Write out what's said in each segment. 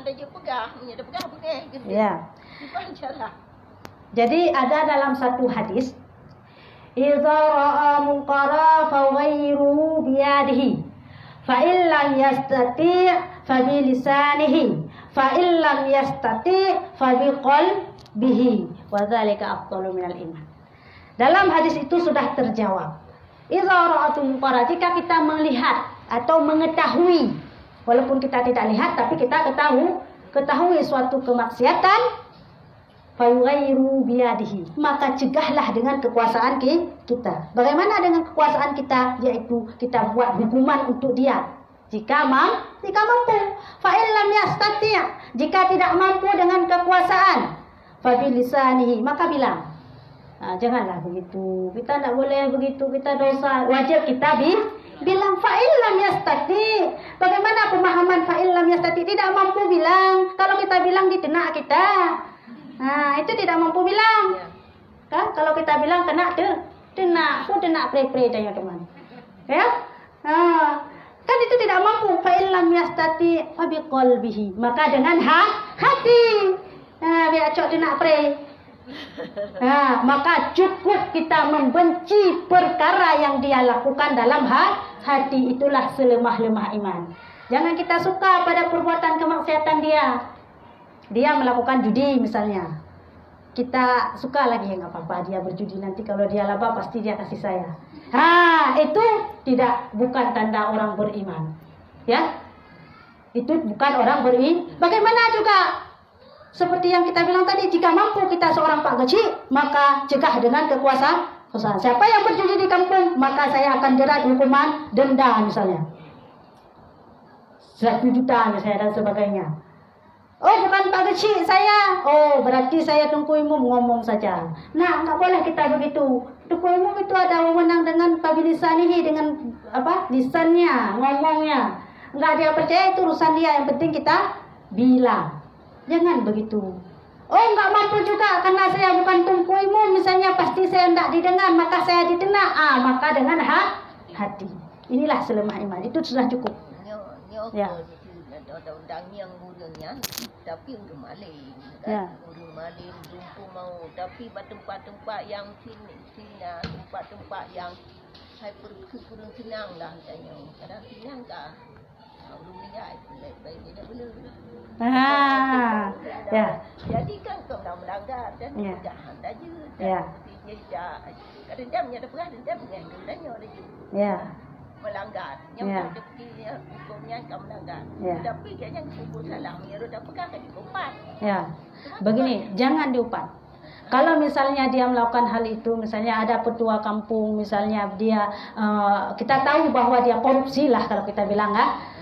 ada je pegah, ada pegah boleh. Ya. Dibacalah. Jadi ada dalam satu hadis, idza ra'a munqara faghayyiru biyadihi, fa illam yastati' fa bi lisanihi, fa illam yastati' fa bi qalbihi, wa dzalika afdalu minal iman. Dalam hadis itu sudah terjawab. Idza ra'atum munqara, jika kita melihat atau mengetahui, walaupun kita tidak lihat tapi kita ketahui suatu kemaksiatan, fayughayyiru biyadihi, maka cegahlah dengan kekuasaan kita. Bagaimana dengan kekuasaan kita? Yaitu kita buat hukuman untuk dia jika mampu. Fa illam yastati', jika tidak mampu dengan kekuasaan, fa bilisanihi, maka bilang, janganlah begitu, kita tidak boleh begitu, kita dosa. Wajib kita bilang fa illam yastati'. Bagaimana pemahaman fa illam yastati'? Tidak mampu bilang. Kalau kita bilang ditenak kita. Itu tidak mampu bilang. Kan? Kalau kita bilang kena tenak pre-pre tanya teman. Ya? Kan itu tidak mampu. Fa illam yastati' fa biqalbihi, maka dengan hati. Biar cok tenak pre. Maka cukup kita membenci perkara yang dia lakukan dalam hati. Itulah selemah-lemah iman. Jangan kita suka pada perbuatan kemaksiatan dia melakukan judi misalnya. Kita suka lagi, nggak apa-apa dia berjudi, nanti kalau dia laba pasti dia kasih saya. Itu bukan tanda orang beriman. Ya, itu bukan orang beriman. Bagaimana juga seperti yang kita bilang tadi, jika mampu kita seorang pak kecil, maka cegah dengan kekuasaan. Siapa yang berjudi di kampung, maka saya akan jerat hukuman denda misalnya 1 juta misalnya dan sebagainya. Oh, bukan pak kecil saya. Oh, berarti saya Tunku Umum ngomong saja. Nah, nggak boleh kita begitu. Tunku Umum itu ada wewenang dengan pabilisanihi, dengan lisannya, ngomongnya. Nggak dia percaya itu urusan dia, yang penting kita bilang. Jangan begitu. Oh, nggak mampu juga karena saya bukan Tunku Umum misalnya, pasti saya tidak didengar, maka saya ditenak. Maka dengan hati. Inilah selemah iman. Itu sudah cukup. Ya. Undang-undang yang gunanya tapi untuk maling kan? Ya. Untuk maling jumpa mau, tapi tempat-tempat yang sini tempat-tempat yang saya kurang senang lah tanya. Kadang senang tak? Belum lihat baik-baik dia benar. Ya. Jadi kan kau dah melanggar dan jahat aja. Ya. Kadang-kadang ada perah dan tanya dia. Ya. Melanggar. Yang hukumnya kau melanggar. Tapi jangan kubur salah. Menurut apakah akan diupat? Ya. Begini, jangan diupat. Kalau misalnya dia melakukan hal itu, misalnya ada petua kampung, misalnya dia kita tahu bahwa dia korupsi lah kalau kita bilang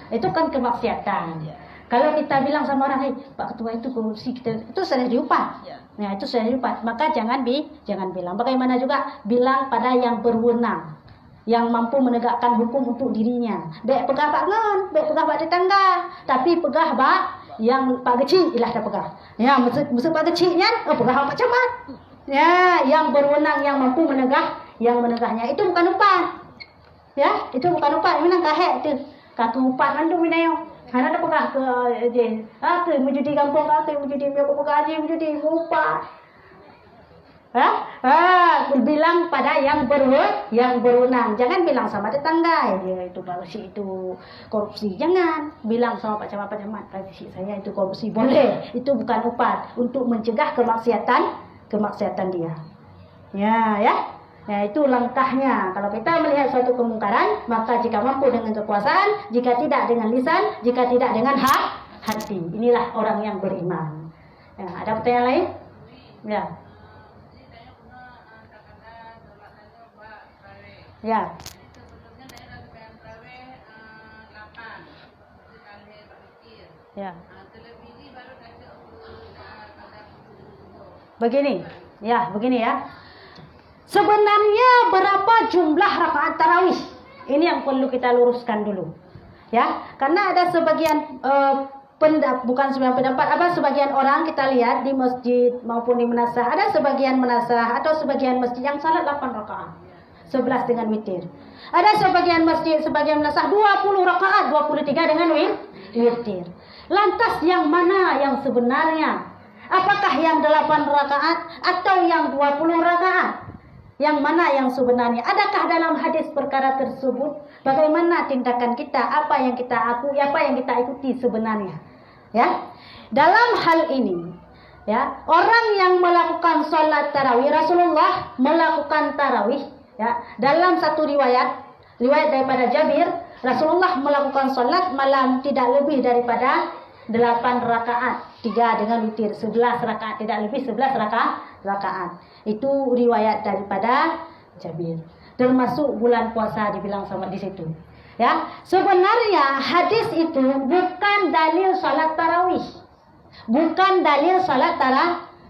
itu kan kemaksiatan. Kalau kita bilang sama orang, "Hei, Pak Ketua itu korupsi," itu sudah diupat. Nah, itu sudah diupat. Maka jangan bilang. Bagaimana juga bilang pada yang berwenang, yang mampu menegakkan hukum untuk dirinya. Baik pegah Pak Ngon, baik pegah Pak tetangga, tapi pegah Pak yang Pak kecil ilah dah pegah. Ya, maksud Pak kecilnya, pegah Pak Camat. Ya, yang berwenang, yang mampu menegaknya itu bukan upah. Ya, itu bukan upah. Minang kahek tu. Kata upah kan tu minayo. Hana ada pegah ke menjudi kampung ke menjudi pegah aja menjudi upah. Bilang pada yang berwenang. Jangan bilang sama tetangga, dia itu korupsi, itu korupsi. Jangan bilang sama Pak Camat, saya itu korupsi. Boleh, itu bukan upah untuk mencegah kemaksiatan dia. Ya, itu langkahnya. Kalau kita melihat suatu kemungkaran, maka jika mampu dengan kekuasaan, jika tidak dengan lisan, jika tidak dengan hati. Inilah orang yang beriman. Ya, ada pertanyaan lain? Ya. Ya. Ya. Begini ya. Sebenarnya berapa jumlah rakaat tarawih? Ini yang perlu kita luruskan dulu. Ya, karena ada sebagian sebagian orang kita lihat di masjid maupun di menasah, ada sebagian menasah atau sebagian masjid yang salat 8 rakaat. 11 dengan witir. Ada sebagian masjid, sebagian menasah 20 rakaat, 23 dengan witir. Lantas yang mana yang sebenarnya? Apakah yang 8 rakaat atau yang 20 rakaat? Yang mana yang sebenarnya? Adakah dalam hadis perkara tersebut? Bagaimana tindakan kita? Apa yang kita akui? Apa yang kita ikuti sebenarnya? Ya, dalam hal ini, ya, orang yang melakukan sholat tarawih, Rasulullah melakukan tarawih. Ya, dalam satu riwayat daripada Jabir, Rasulullah melakukan sholat malam tidak lebih daripada 8 rakaat, 3 dengan witir, 11 rakaat, tidak lebih 11 rakaat. Itu riwayat daripada Jabir. Termasuk bulan puasa dibilang sama di situ. Ya, sebenarnya hadis itu bukan dalil salat tarawih. Bukan dalil salat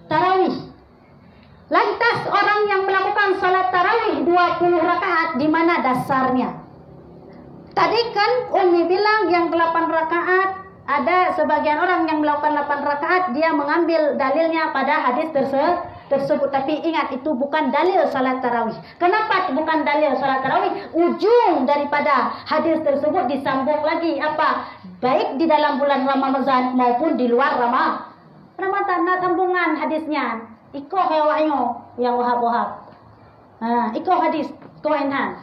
tarawih. Lantas orang yang melakukan salat tarawih 20 rakaat di mana dasarnya? Tadi kan Umi bilang yang 8 rakaat, ada sebagian orang yang melakukan 8 rakaat dia mengambil dalilnya pada hadis tersebut, tapi ingat itu bukan dalil salat tarawih. Kenapa bukan dalil salat tarawih? Ujung daripada hadis tersebut disambung lagi apa? Baik di dalam bulan Ramadan maupun di luar Ramadan. Nah, sambungan hadisnya. Iko hewanyo yang wahab. Iko hadis koenhan.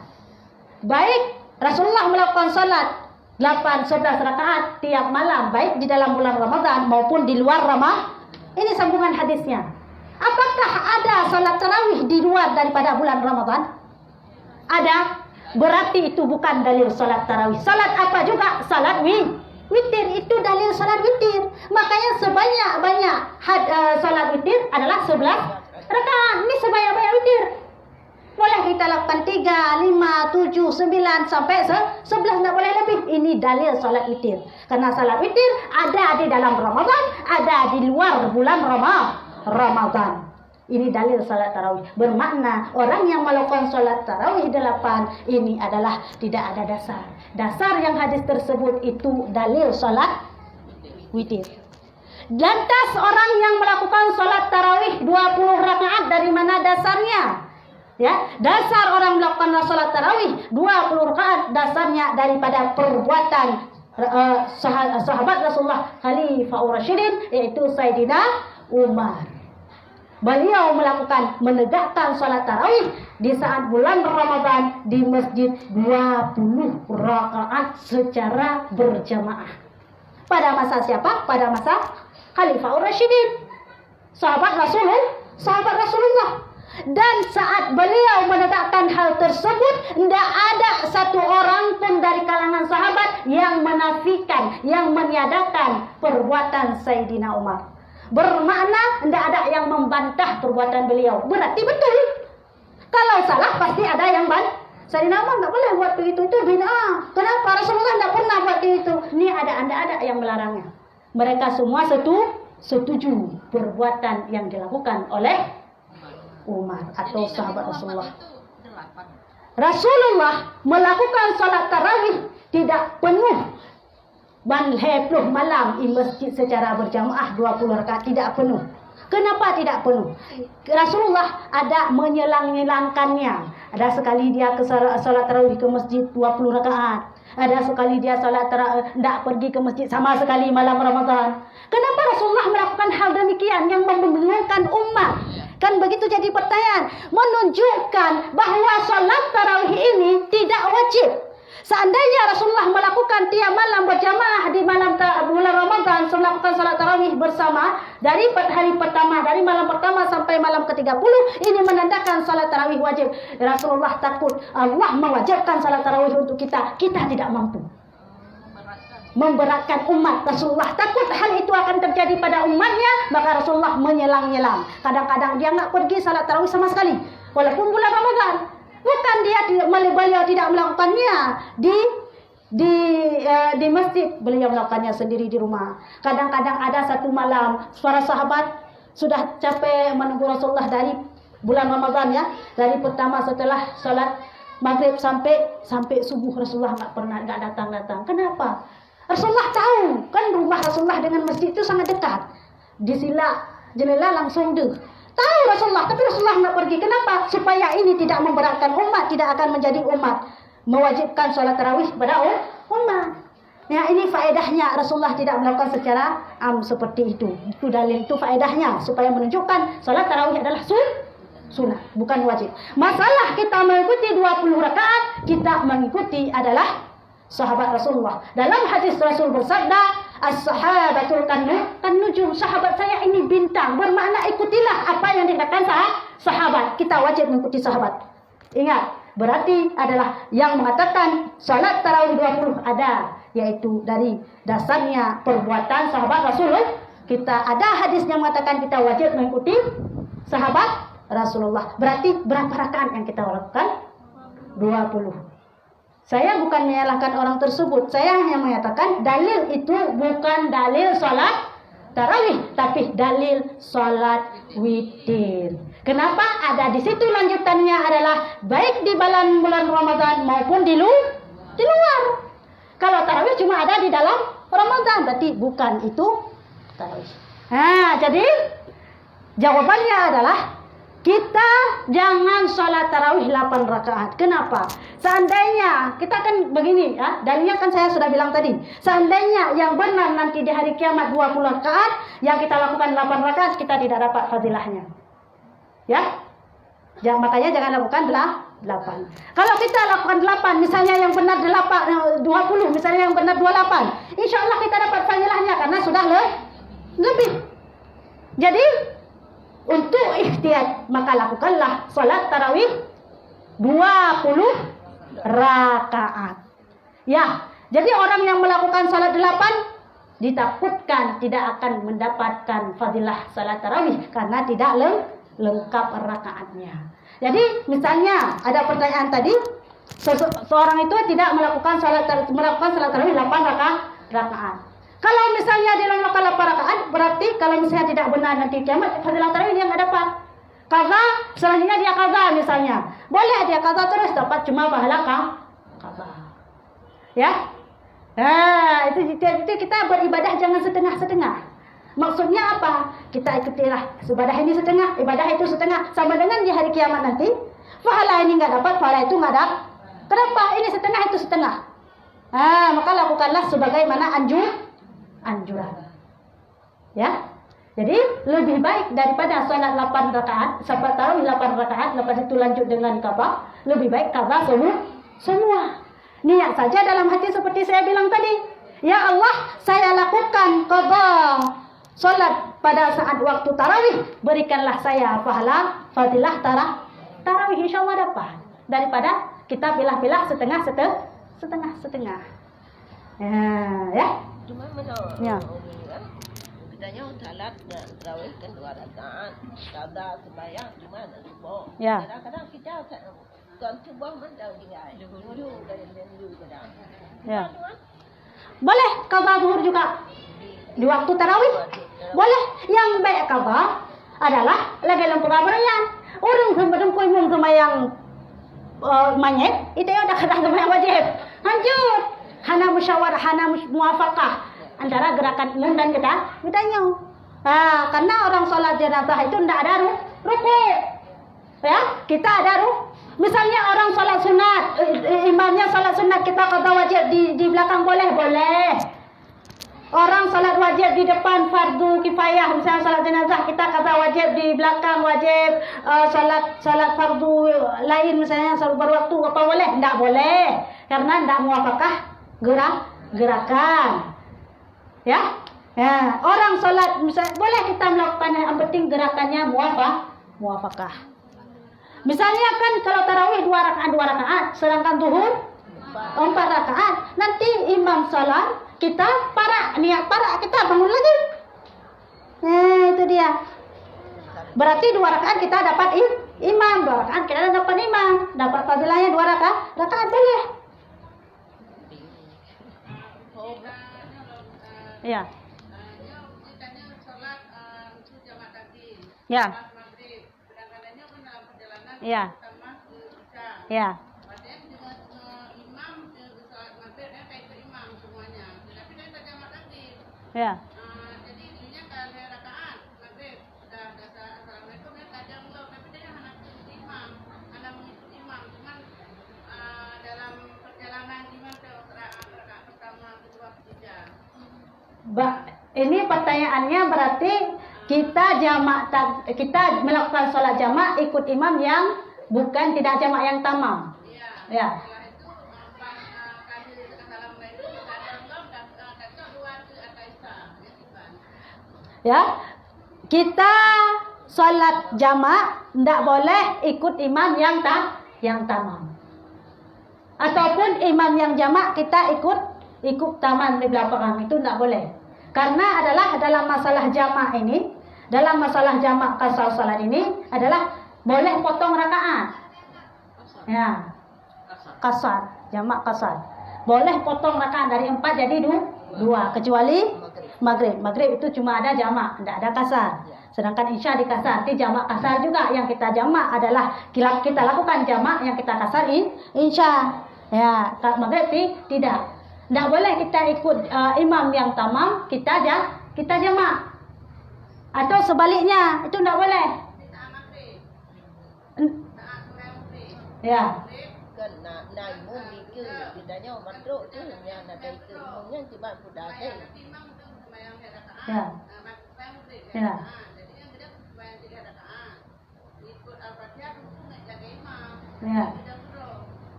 Baik Rasulullah melakukan salat 8-11 rakaat tiap malam baik di dalam bulan Ramadan maupun di luar Ramadan. Ini sambungan hadisnya. Apakah ada salat tarawih di luar daripada bulan Ramadan? Ada. Berarti itu bukan dalil salat tarawih. Salat apa juga? Salat witir. Itu dalil salat witir. Makanya sebanyak-banyak salat witir adalah 11 rakaat. Ini sebanyak-banyak witir. Boleh kita lakukan 3, 5, 7, 9 sampai 11, tak boleh lebih. Ini dalil salat witir. Karena salat witir ada di dalam Ramadan, ada di luar bulan Ramadan. Ini dalil salat tarawih. Bermakna orang yang melakukan salat tarawih 8 ini adalah tidak ada dasar. Dasar yang hadis tersebut itu dalil salat witir. Lantas orang yang melakukan salat tarawih 20 rakaat dari mana dasarnya? Ya, dasar orang melakukan salat tarawih 20 rakaat dasarnya daripada perbuatan sahabat Rasulullah Khalifah Rasyidin, yaitu Sayyidina Umar. Beliau melakukan menegakkan salat tarawih di saat bulan Ramadan di masjid 20 rakaat secara berjamaah. Pada masa siapa? Pada masa Khalifah Rasyidin, sahabat Rasulullah. Dan saat beliau menegakkan hal tersebut, tidak ada satu orang pun dari kalangan sahabat yang menafikan, yang meniadakan perbuatan Sayyidina Umar. Bermakna tidak ada yang membantah perbuatan beliau. Berarti betul. Kalau salah pasti ada yang bantah. Sayyidina Umar tidak boleh buat begitu, itu bid'ah. Kenapa? Rasulullah tidak pernah buat begitu. Ini ada yang melarangnya. Mereka semua setuju perbuatan yang dilakukan oleh Umar atau sahabat Rasulullah. Rasulullah melakukan salat tarawih tidak penuh banhepluh malam di masjid secara berjamaah 20 rakaat, tidak penuh. Kenapa tidak penuh? Rasulullah ada menyelang-nyelangkannya. Ada sekali dia ke salat tarawih ke masjid 20 rakaat. Ada sekali dia salat tarawih tidak pergi ke masjid sama sekali malam Ramadan. Kenapa Rasulullah melakukan hal demikian yang membingungkan umat? Kan begitu jadi pertanyaan, menunjukkan bahwa salat tarawih ini tidak wajib. Seandainya Rasulullah melakukan tiap malam berjamaah di malam bulan Ramadan, melakukan salat tarawih bersama dari hari pertama, dari malam pertama sampai malam ke-30, ini menandakan salat tarawih wajib. Rasulullah takut Allah mewajibkan salat tarawih untuk kita tidak mampu. Memberatkan umat. Rasulullah takut hal itu akan terjadi pada umatnya, maka Rasulullah menyelang-nyelang. Kadang-kadang dia nggak pergi salat tarawih sama sekali, walaupun bulan Ramadan. Bukan beliau tidak melakukannya di masjid, beliau melakukannya sendiri di rumah. Kadang-kadang ada satu malam para sahabat sudah capek menunggu Rasulullah dari bulan Ramadan, ya, dari pertama setelah salat maghrib sampai subuh Rasulullah nggak datang. Kenapa? Rasulullah tahu kan rumah Rasulullah dengan masjid itu sangat dekat. Di sila jendela langsung deh. Tahu Rasulullah, tapi Rasulullah nggak pergi. Kenapa? Supaya ini tidak memberatkan umat, tidak akan menjadi umat mewajibkan sholat tarawih pada umat. Ya, ini faedahnya Rasulullah tidak melakukan secara seperti itu. Itu dalil, itu faedahnya supaya menunjukkan salat tarawih adalah sunnah, bukan wajib. Masalah kita mengikuti 20 rakaat, kita mengikuti adalah sahabat Rasulullah. Dalam hadis Rasul bersabda, as-sahabatul kan nujum, sahabat saya ini bintang. Bermakna ikutilah apa yang dikatakan sahabat. Kita wajib mengikuti sahabat. Ingat, berarti adalah yang mengatakan salat tarawih 20 ada, yaitu dari dasarnya perbuatan sahabat Rasulullah. Kita ada hadis yang mengatakan kita wajib mengikuti sahabat Rasulullah. Berarti berapa rakaat yang kita lakukan? 20. Saya bukan menyalahkan orang tersebut. Saya hanya menyatakan dalil itu bukan dalil salat tarawih, tapi dalil salat witir. Kenapa? Ada di situ lanjutannya adalah baik di bulan Ramadan maupun di luar. Kalau tarawih cuma ada di dalam Ramadan, berarti bukan itu tarawih. Nah, jadi jawabannya adalah kita jangan sholat tarawih 8 rakaat. Kenapa? Seandainya kita kan begini ya, dalilnya kan saya sudah bilang tadi. Seandainya yang benar nanti di hari kiamat 20 rakaat, yang kita lakukan 8 rakaat, kita tidak dapat fadilahnya. Ya? Makanya jangan lakukan 8. Kalau kita lakukan 8, misalnya yang benar 20, misalnya yang benar 28, insya Allah kita dapat fadilahnya karena sudah lebih. Jadi untuk ihtiyat maka lakukanlah salat tarawih 20 rakaat. Ya, jadi orang yang melakukan salat 8 ditakutkan tidak akan mendapatkan fadilah salat tarawih karena tidak lengkap rakaatnya. Jadi misalnya ada pertanyaan tadi, seorang itu tidak melakukan salat tarawih 8 rakaat. Kalau misalnya dia melakukan 8 rakaat, berarti kalau misalnya tidak benar nanti kiamat, fadilah tarawih dia nggak dapat. Kaza, selanjutnya dia kaza misalnya. Boleh dia kaza terus dapat cuma pahala kaza. Ya. Nah, itu kita beribadah jangan setengah-setengah. Maksudnya apa? Kita ikutilah ibadah ini setengah, ibadah itu setengah, sama dengan di hari kiamat nanti pahala ini nggak dapat, pahala itu nggak dapat. Kenapa? Ini setengah itu setengah. Maka lakukanlah sebagaimana anjuran. Ya. Jadi lebih baik daripada salat 8 rakaat, sahabat tarawih 8 rakaat, lepas itu lanjut dengan qadha, lebih baik qadha semua. Niat saja dalam hati seperti saya bilang tadi. Ya Allah, saya lakukan qadha salat pada saat waktu tarawih, berikanlah saya pahala fadilah tarawih, insyaallah dapat. Daripada kita pilah-pilah setengah. Ya. Cuma menurut Ya. katanya salat tarawih kan 2 rakaat, qadha sembahyang cuma ada subuh. Ya. Kadang-kadang kita kan subuh mandau tinggal. Dulu kadang. Ya. Boleh qadha zuhur juga di waktu tarawih. Boleh. Yang baik qadha adalah lagi dalam pengabaran. Orang sebelum kuimum sembahyang manyet, itu ya udah kata sembahyang wajib. Hancur. Hana musyawarah, hana muafakah antara gerakan imam dan kitanya. Karena orang sholat jenazah itu tidak ada ruku. Ya, kita ada misalnya orang sholat sunat, imamnya sholat sunat, kita qadha wajib di belakang boleh. Orang sholat wajib di depan fardu kifayah, misalnya sholat jenazah, kita qadha wajib di belakang wajib. Sholat fardu lain misalnya sholat berwaktu apa boleh? Tidak boleh, karena tidak muafakah gerakan. Ya, orang sholat misalnya boleh kita melakukan, yang penting gerakannya muafakah. Misalnya kan kalau tarawih 2 rakaat, sedangkan zuhur 4 rakaat. Nanti imam salam, kita niat para kita bangun lagi. Itu dia. Berarti 2 rakaat kita dapat imam, 2 rakaat kita dapat imam, dapat fadilahnya 2 rakaat boleh. Ya. Ya. Ya. Ya. Ya. Jadi ininya kali rakaat maghrib sudah assalamualaikum ya kadang lo, tapi dia hanya mengikuti imam, cuman dalam perjalanan imam rakaat pertama, kedua, Ini pertanyaannya berarti kita kita melakukan sholat jamak ikut imam yang bukan tidak jamak yang tamam. Ya. Setelah itu kami assalamualaikum kata dua ataisa. Ya. Kita sholat jamak tidak boleh ikut imam yang tamam. Ataupun imam yang jamak kita ikut tamam di belakang, itu tidak boleh. Karena adalah dalam masalah jamak ini, dalam masalah jamak qasar salat ini adalah boleh potong rakaat. Ya. Qasar, jamak qasar. Boleh potong rakaat dari 4 jadi 2, kecuali maghrib. Maghrib itu cuma ada jamak, tidak ada qasar. Sedangkan isya di qasar. Nanti jamak qasar juga yang kita jamak adalah kita lakukan jamak, yang kita qasar isya. Ya, maghrib tidak. Tidak boleh kita ikut imam yang tamam, kita jamak. Atau sebaliknya, itu tidak boleh. Ya. Kan na imam itu bedanya mandro tu yang ada itu imamnya cuma budak Ya. Ya. Ya. Jadi yang tidak bayang 3 rakaat. Ikut Al-Fatihah itu enggak jaga imam. Ya.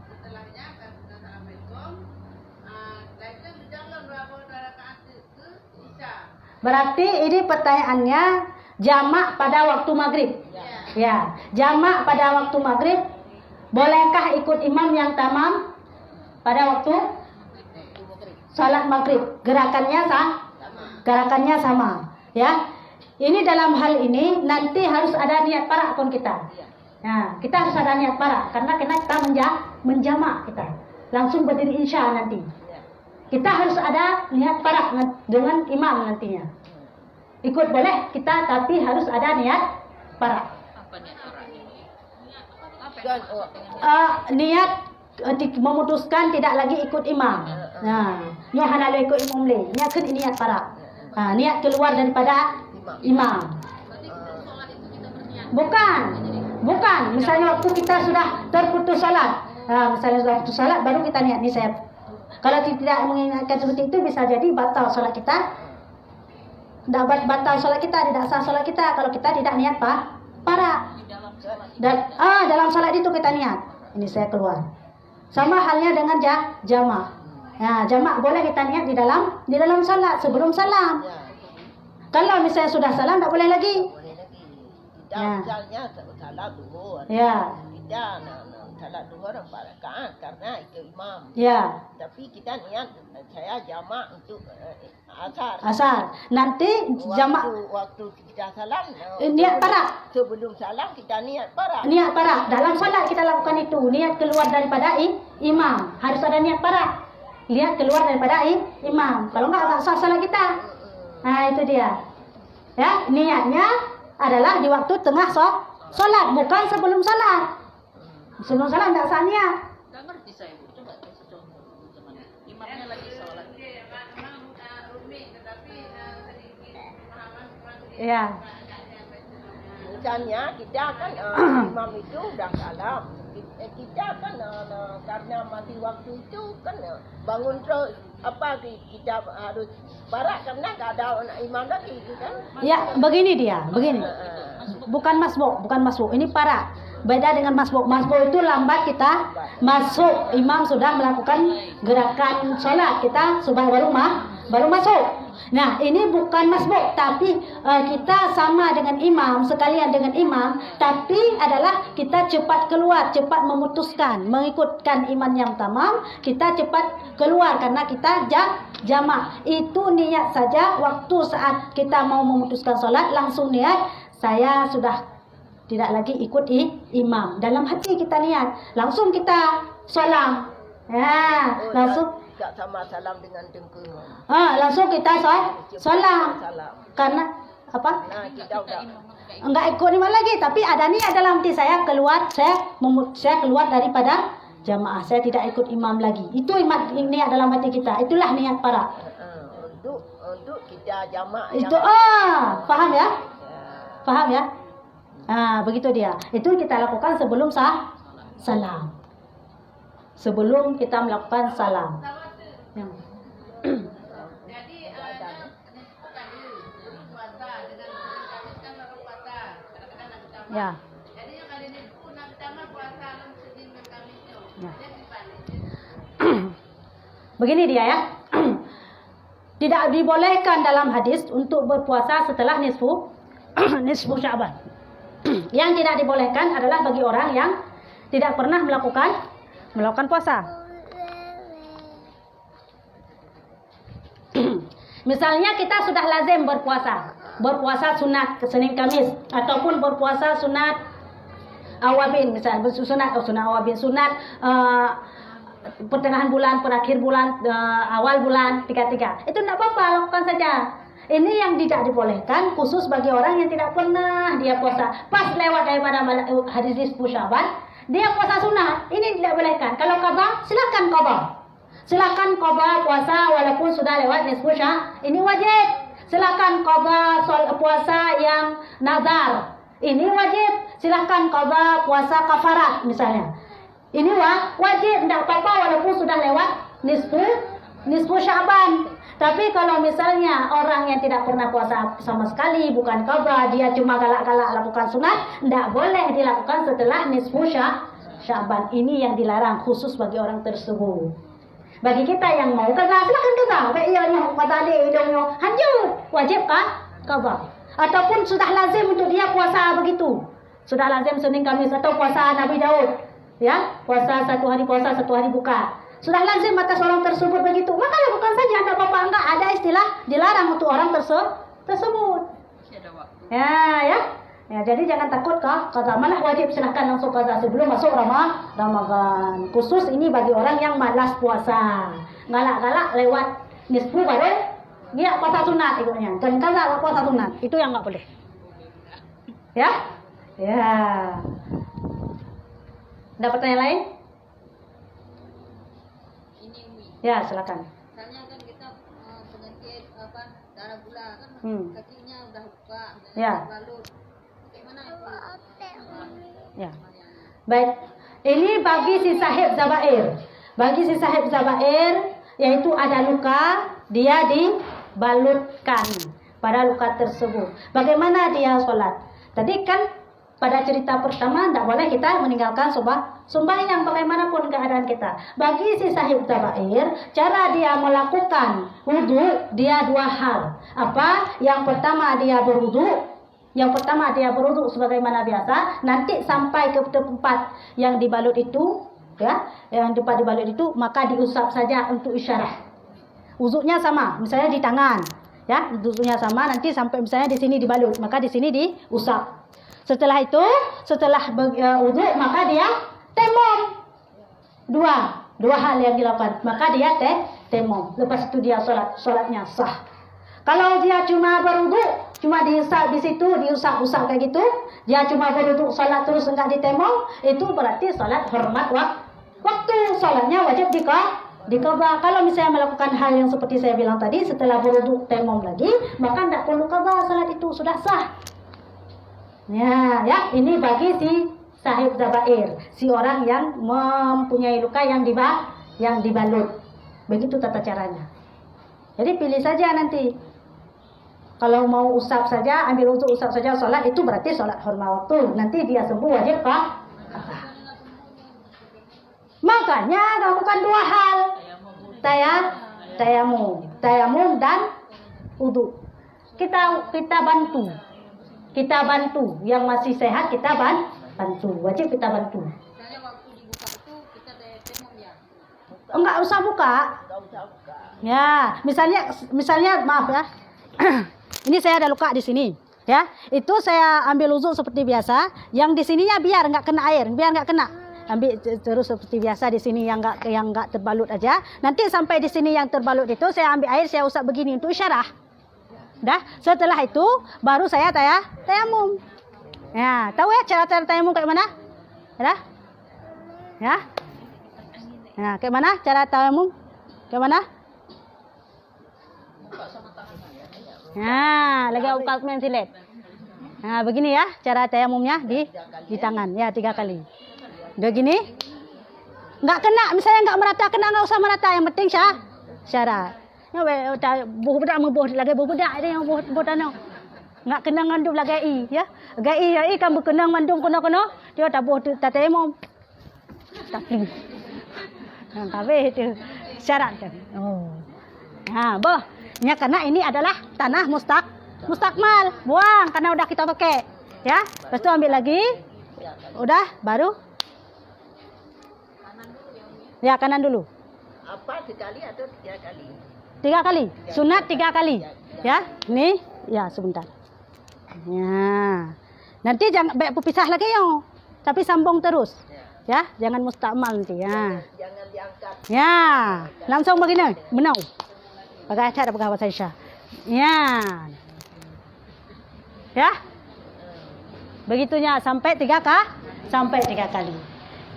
Setelahnya assalamualaikum. Lalu berjalan berapa rakaat itu isya. Berarti ini pertanyaannya jamak pada waktu maghrib. Ya, jamak pada waktu maghrib. Bolehkah ikut imam yang tamam pada waktu salat maghrib? Gerakannya sama. Ya, ini dalam hal ini nanti harus ada niat parak pun kita. Nah, kita harus ada niat parak karena kita menjamak kita. Langsung berdiri insya nanti. Kita harus ada niat parak dengan imam nantinya. Ikut boleh kita, tapi harus ada niat parak. Niat memutuskan tidak lagi ikut imam. Nah, Yohana ikut imam le. Niat kan niat parak. Niat keluar daripada imam. Bukan. Misalnya waktu kita sudah terputus salat. Misalnya sudah putus salat baru kita niat ni saya. Kalau tidak mengingatkan seperti itu bisa jadi batal salat kita. Tidak batal salat kita, tidak sah salat kita kalau kita tidak niat parak. Dalam salat itu kita niat. Ini saya keluar. Sama halnya dengan jamak. Ya, jamak boleh kita niat di dalam salat sebelum salam. Kalau misalnya sudah salam tak boleh lagi. Kita misalnya salat duhur. Ya. Kita salat duhur 4 rakaat karena ikut imam. Ya. Tapi kita niat saya jamak untuk asar. Nanti jamak waktu kita salam niat parak. Sebelum salam kita niat parak. Niat parak. Dalam salat kita lakukan itu. Niat keluar daripada imam. Harus ada niat parak. Niat keluar daripada imam. Kalau enggak sah salat kita. Nah, itu dia. Ya, niatnya adalah di waktu tengah salat, bukan sebelum salat. Sebelum salat enggak sah niat. Enggak ngerti saya, Bu. Coba kasih contoh gimana. Imamnya lagi sholat. Memang rumit tetapi sedikit pemahaman kurang Ya. Misalnya kita kan imam itu udah salam. Kita kan karena mati waktu itu kan bangun terus kita harus barak karena tak ada imam lagi kan. Ya, begini. Bukan masbuk, ini parak. Beda dengan masbuk. Masbuk itu lambat kita masuk. Imam sudah melakukan gerakan sholat, kita sudah baru masuk. Nah, ini bukan masbuk, tapi kita sama dengan imam, sekalian dengan imam, tapi adalah kita cepat keluar, cepat memutuskan, mengikutkan imam yang tamam, kita cepat keluar karena kita jamak. Itu niat saja, waktu saat kita mau memutuskan sholat, langsung niat, saya sudah tidak lagi ikut imam. Dalam hati kita niat, langsung kita salam. Ya, langsung tak sama salam dengan dengkul. Langsung kita salam. Karena apa? Nah, kita udah enggak ikut imam lagi, tapi ada niat dalam hati saya keluar, saya keluar daripada jamaah, saya tidak ikut imam lagi. Itu niat dalam hati kita. Itulah niat para. Untuk kita jamak. Itu paham ya? Paham ya? Begitu dia. Itu kita lakukan sebelum salam. Sebelum kita melakukan salam. Jadi Ya. Jadinya kali ini pun nak tambah puasa dalam Senin dan Kamis itu. Ya. Jadi balik. Begini dia ya. Tidak dibolehkan dalam hadis untuk berpuasa setelah nisfu Sya'ban. Yang tidak dibolehkan adalah bagi orang yang tidak pernah melakukan puasa. Misalnya kita sudah lazim berpuasa sunat Senin Kamis ataupun berpuasa sunat awabin, misalnya sunat pertengahan bulan, perakhir bulan, awal bulan, 3-3. Itu tidak apa-apa, lakukan saja. Ini yang tidak dibolehkan khusus bagi orang yang tidak pernah dia puasa. Pas lewat daripada hadis nisfu Sya'ban, dia puasa sunat. Ini tidak bolehkan. Kalau qada, silakan qada. Silakan qada puasa walaupun sudah lewat nisfu Sya'ban. Ini wajib. Silakan qada puasa yang nazar. Ini wajib. Silakan qada puasa kafarat misalnya. Ini wajib, tidak apa-apa walaupun sudah lewat nisfu Sya'ban. Tapi kalau misalnya orang yang tidak pernah puasa sama sekali, bukan qada, dia cuma galak-galak lakukan sunat, tidak boleh dilakukan setelah nisfu Sya'ban. Ini yang dilarang khusus bagi orang tersebut. Bagi kita yang mau qada, silakan qada. Kayak ianya qada hidungnya hancur, wajib qada. Ataupun sudah lazim untuk dia puasa begitu. Sudah lazim Senin Kamis atau puasa Nabi Daud. Ya, puasa 1 hari puasa, 1 hari buka. Sudah lazim atas orang tersebut begitu, maka lakukan saja, tidak apa-apa. Enggak ada istilah dilarang untuk orang tersebut. Ya. Jadi jangan takut qada, malah wajib, silahkan langsung qada sebelum masuk Ramadan. Khusus ini bagi orang yang malas puasa, galak-galak lewat nisfu baru dia puasa sunat ikutnya. Dan qada puasa sunat, itu yang enggak boleh. Ya. Ada pertanyaan lain? Ini Umi. Ya, silakan. Misalnya kan kita penyakit darah gula kan kakinya udah buka, Ya. balut. Bagaimana itu? Ya. Baik. Ini bagi si sahib zabair. Bagi si sahib zabair yaitu ada luka, dia dibalutkan pada luka tersebut. Bagaimana dia sholat? Tadi kan pada cerita pertama tidak boleh kita meninggalkan sembahyang bagaimanapun keadaan kita. Bagi si sahib zabair, cara dia melakukan wudu dia 2 hal. Apa? Yang pertama dia berwudu sebagaimana biasa. Nanti sampai ke tempat yang dibalut itu, ya, yang tempat dibalut itu, maka diusap saja untuk isyarat. Wudunya sama, misalnya di tangan, ya, wudunya sama. Nanti sampai misalnya di sini dibalut, maka di sini diusap. Setelah itu, setelah wudu, maka dia temom. Dua hal yang dilakukan. Maka dia temom. Lepas itu dia sholatnya sah. Kalau dia cuma berwudu, cuma diusap di situ, diusap-usap kayak gitu, dia cuma berwudu, sholat terus enggak ditemom, itu berarti sholat hormat waktu. Sholatnya wajib dikabah. Kalau misalnya melakukan hal yang seperti saya bilang tadi, setelah berwudu temom lagi, maka tidak perlu kabah, sholat itu sudah sah. Ya, ini bagi si sahib zabair, si orang yang mempunyai luka yang dibalut. Begitu tata caranya. Jadi pilih saja nanti. Kalau mau usap saja, ambil wudu usap saja sholat, itu berarti sholat hormat waktu. Nanti dia sembuh wajib makanya lakukan 2 hal. Tayamum dan wudu. Kita bantu yang masih sehat, kita bantu, wajib kita bantu. Misalnya waktu dibuka itu kita temom ya. Enggak usah buka. Ya, misalnya maaf ya. Ini saya ada luka di sini, ya. Itu saya ambil wudu seperti biasa, yang di sininya biar enggak kena air, biar enggak kena. Ambil terus seperti biasa di sini yang enggak terbalut aja. Nanti sampai di sini yang terbalut itu saya ambil air, saya usap begini untuk isyarah. Dah, setelah itu baru saya tayamum. Ya, tahu ya cara tayamum kayak mana? Ya. Nah, kayak mana cara tayamum? Kayak mana? Nah, lagi ukat main silet. Nah, begini ya cara tayamumnya di tangan ya 3 kali. Udah gini? Enggak kena, misalnya enggak merata, kena enggak usah merata, yang penting syarat. Ya budak lagi budak dia yang budak tanah. Ngak kenang mandum lah gai ya. Gai kan berkenang mandum kono-kono. Dia tabuh tak temom. Tapi. Kabeh itu syarat kan. Oh. Ha, boh. Ya karena ini adalah tanah mustakmal. Buang karena udah kita pakai. Ya. Lepas tu ambil lagi. Udah baru. Ya kanan dulu. Apa sekali atau 3 kali? 3 kali. Sunat 3 kali. Ya. Nih. Ya sebentar. Ya. Nanti jangan berpisah lagi yo. Tapi sambung terus. Ya, jangan mustakmal nanti ya. Jangan diangkat. Ya, langsung begini, menau. Pakai cara pakai bahasa Indonesia. Ya. Ya. Begitunya sampai 3 kali.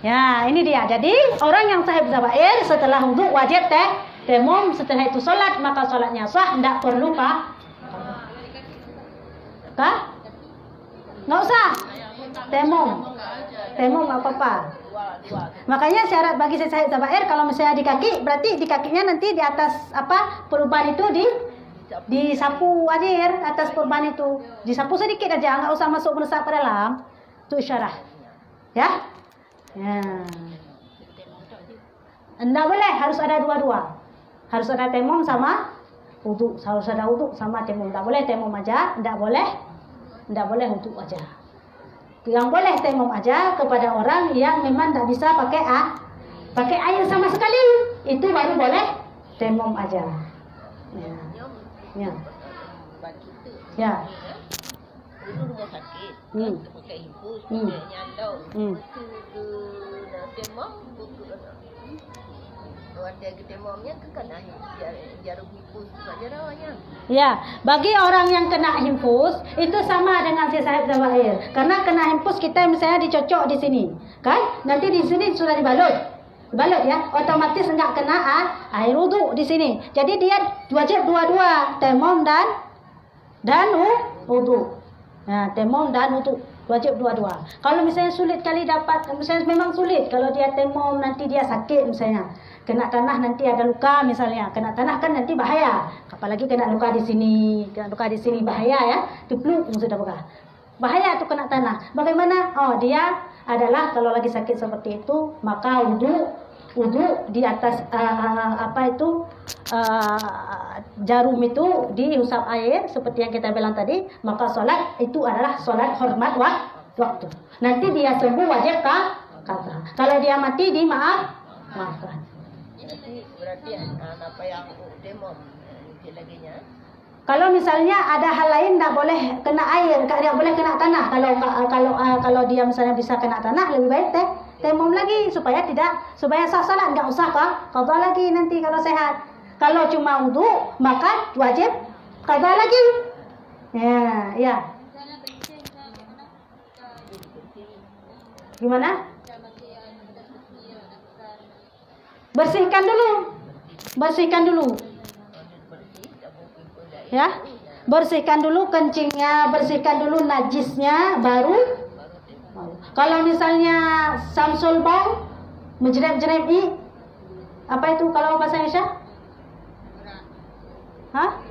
Ya, ini dia. Jadi, orang yang sahib zabair setelah wudu wajib temom, setelah itu salat, maka salatnya sah, enggak perlu kah? Enggak usah. Temom enggak apa-apa. Makanya syarat bagi sahib zabair kalau misalnya di kaki, berarti di kakinya nanti di atas apa perubahan itu disapu air atas perubahan itu. Disapu sedikit aja, enggak usah masuk meresap ke dalam. Itu isyarat. Ya? Ya. Enggak boleh, harus ada dua-dua. Harus ada temom sama wudu, harus ada wudu sama temom. Enggak boleh temom aja, enggak boleh wudu aja. Yang boleh temom aja kepada orang yang memang tak bisa pakai air sama sekali. Itu baru boleh temom aja. Ya. Ya. Ya. Dulu rumah sakit. Pakai infus, nyandau. Itu temom buku ada temomnya kena jarum infus saja rawanya. Ya, bagi orang yang kena infus itu sama dengan si sahib zabair. Karena kena infus kita misalnya dicocok di sini, kan? Nanti di sini sudah dibalut ya, otomatis enggak kena air wudu di sini. Jadi dia wajib dua-dua, temom dan wudu. Nah, temom dan wudu wajib dua-dua. Kalau misalnya sulit kali dapat, misalnya memang sulit kalau dia temom nanti dia sakit misalnya. Kena tanah nanti ada luka misalnya. Kena tanah kan nanti bahaya. Apalagi kena luka di sini bahaya ya. Dipluk sudah bahaya tuh kena tanah. Bagaimana? Oh, dia adalah kalau lagi sakit seperti itu, maka wudu di atas jarum itu diusap air seperti yang kita bilang tadi, maka sholat itu adalah sholat hormat waktu. Nanti dia sembuh wajib kata. Kalau dia mati maafkan. Jadi berarti apa yang temom laginya? Kalau misalnya ada hal lain tak boleh kena air, tak boleh kena tanah. Kalau dia misalnya bisa kena tanah, lebih baik temom lagi supaya sah salat, enggak usah qada lagi nanti kalau sehat. Kalau cuma wudu maka wajib qada lagi. Ya. Gimana? Bersihkan dulu. Ya. Bersihkan dulu kencingnya, bersihkan dulu najisnya baru. Kalau misalnya samsul bau, menjerep-jerep apa itu kalau bahasa Indonesia?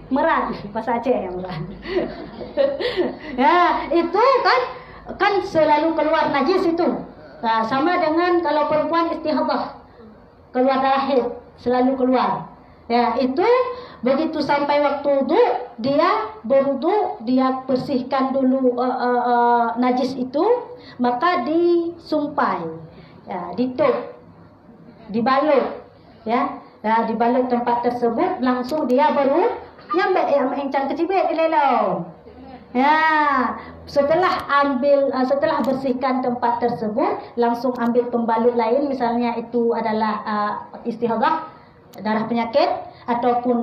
Meran, bahasa Aceh yang meran. Ya, itu kan selalu keluar najis itu. Nah, sama dengan kalau perempuan istihadah. Keluar darah haid, selalu keluar. Ya, itu begitu sampai waktu wudu, dia berwudu, dia bersihkan dulu najis itu, maka disumpai. Ya, ditutup, dibalut. Ya. Nah, dibalut tempat tersebut, langsung dia baru nyampe encang kecibet di lelau. Ya, setelah bersihkan tempat tersebut, langsung ambil pembalut lain, misalnya itu adalah istihadah, darah penyakit ataupun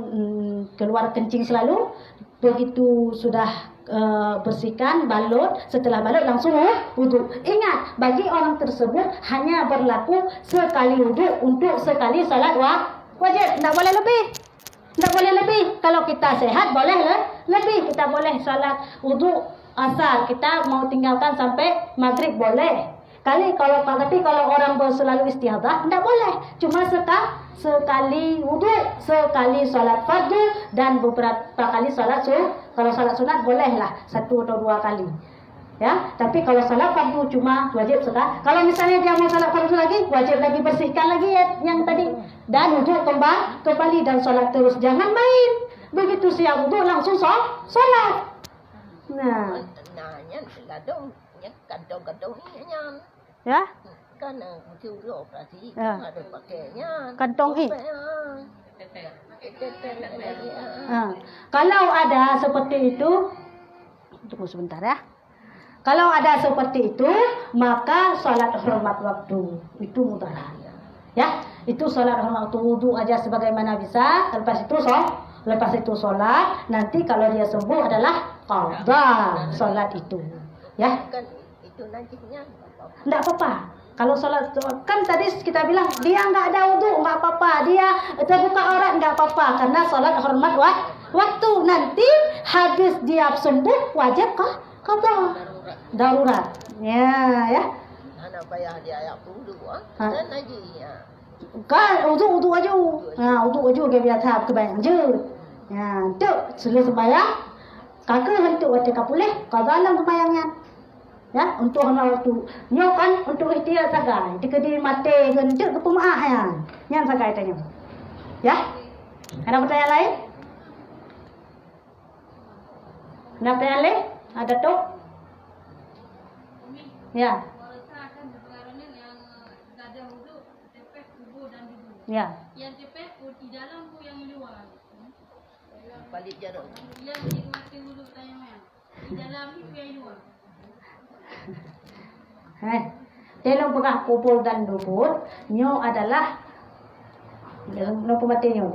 keluar kencing selalu. Begitu sudah bersihkan, balut, setelah balut langsung wudu. Ingat, bagi orang tersebut hanya berlaku sekali wudu untuk sekali salat wajib, tidak boleh lebih. Tidak boleh lebih. Kalau kita sehat boleh lebih. Kita boleh salat wudu asar. Kita mau tinggalkan sampai maghrib boleh. Tapi kalau orang selalu istihadah tidak boleh. Cuma sekali wudu, sekali salat fardu dan beberapa kali salat Kalau salat sunat bolehlah 1 atau 2 kali. Ya, tapi kalau salat fardu cuma wajib sekali. Kalau misalnya dia mau salat fardu lagi, wajib lagi bersihkan lagi yang tadi dan wudhu kembali dan salat terus. Jangan main. Begitu siap wudhu langsung salat. Nah, Nanya gadong, ya gadong ni nyan. ya. Kan curug operasi Ya. ada pakainya. Kantong i. Teteh lagi. Kalau ada seperti itu, tunggu sebentar ya. Kalau ada seperti itu, maka salat hormat waktu itu mudarat. Ya, itu salat hormat waktu wudu aja sebagaimana bisa. Lepas itu salat. Nanti kalau dia sembuh adalah qada salat itu. Ya, Kan itu najisnya. enggak apa-apa. Kalau salat kan tadi kita bilang dia enggak ada wudu enggak apa-apa. Dia terbuka aurat enggak apa-apa karena salat hormat waktu. Nanti habis dia sembuh wajib qada. Darurat. Ya. Anak payah dia ayak dulu dan najisnya. Kan wudu aja. Wudu aja ke biar tahap kebayang je. Ya, tu sudah sembahyang. Kakak hentuk waktu kapuleh, kadalam sembahyangnya. Ya, untuk hana waktu. Nyo kan untuk ikhtiar sagai. Jika di mati hentuk ke pemaah ya. Yang sagai tanya. Ya? Ada pertanyaan lain? Ada pertanyaan lain? Ada tu? Ya. Mereka akan berpengaruhnya yang ada wudhu, tepeh, kubur dan wudhu. Ya. Yang tepeh di dalam bu yang di luar. Balik jarum. Yang dinikmati wudhu tayamnya. Di dalam itu yang di luar. Dalam pegah kubur dan dubur, nyo adalah dalam pematinya.